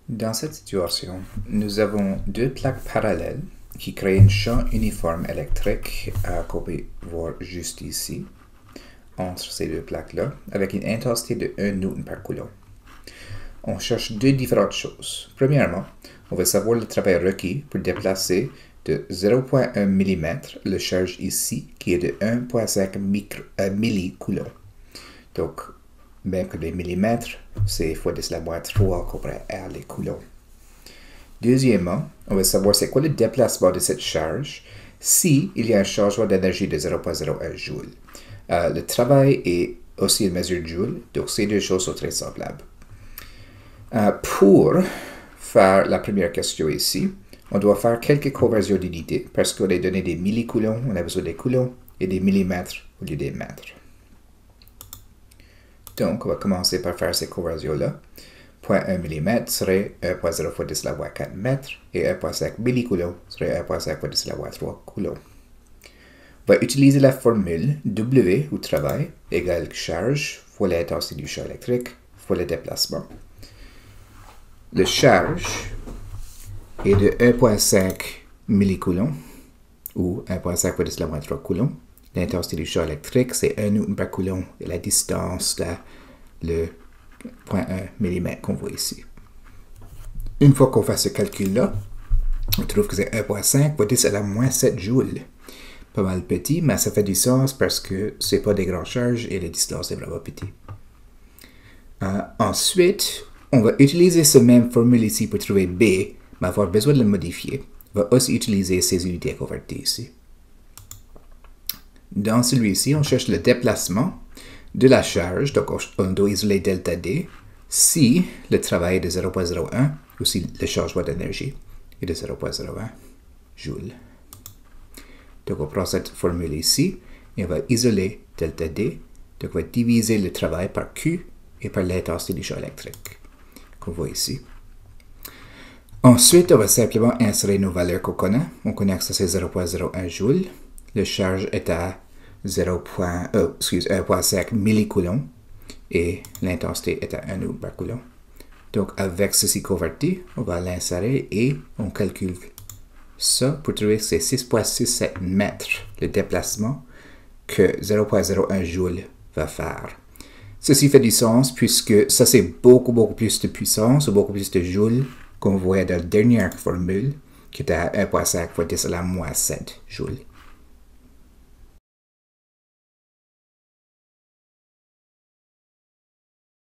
Dans cette situation, nous avons deux plaques parallèles qui créent un champ uniforme électrique qu'on peut voir juste ici, entre ces deux plaques-là, avec une intensité de 1 newton par coulomb. On cherche deux différentes choses. Premièrement, on veut savoir le travail requis pour déplacer de 0,1 mm le charge ici, qui est de 1,5 millicoulomb. Donc, même que les millimètres, c'est fois 10 à la moins 3 comparé à les coulombs. Deuxièmement, on veut savoir c'est quoi le déplacement de cette charge si il y a un changement d'énergie de 0,01 joule. Le travail est aussi une mesure de joule, donc ces deux choses sont très semblables. Pour faire la première question ici, on doit faire quelques conversions d'unités parce qu'on a donné des millicoulombs, on a besoin des coulombs, et des millimètres au lieu des mètres. Donc, on va commencer par faire ces conversions-là. 0,1 mm serait 1,0 fois 10 à la moins 4 mètres et 1,5 millicoulomb serait 1,5 fois 10 à la moins 3 coulombs. On va utiliser la formule W ou travail égale charge fois l'intensité du champ électrique fois le déplacement. Le charge est de 1,5 millicoulomb ou 1,5 fois 10 à la moins 3 coulombs. L'intensité du champ électrique, c'est 1 newton par coulomb et la distance, là, le 0,1 mm qu'on voit ici. Une fois qu'on fait ce calcul-là, on trouve que c'est 1,5 fois 10 à la moins 7 joules. Pas mal petit, mais ça fait du sens parce que c'est pas des grandes charges et la distance est vraiment petite. Ensuite, on va utiliser cette même formule ici pour trouver B, mais avoir besoin de le modifier. On va aussi utiliser ces unités converties ici. Dans celui-ci, on cherche le déplacement de la charge, donc on doit isoler delta D, si le travail est de 0,01 ou si le changement d'énergie est de 0,01 joule. Donc on prend cette formule ici et on va isoler delta D, donc on va diviser le travail par Q et par l'intensité du champ électrique, qu'on voit ici. Ensuite, on va simplement insérer nos valeurs qu'on connaît. On connaît que ça c'est 0,01 joule. Le charge est à 1,5 millicoulomb et l'intensité est à 1 newton par coulomb. Donc, avec ceci converti, on va l'insérer et on calcule ça pour trouver que c'est 6,67 mètres le déplacement que 0,01 joule va faire. Ceci fait du sens puisque ça c'est beaucoup plus de puissance ou beaucoup plus de joules qu'on voyait dans la dernière formule qui était à 1,5 fois 10 à la moins 7 joules.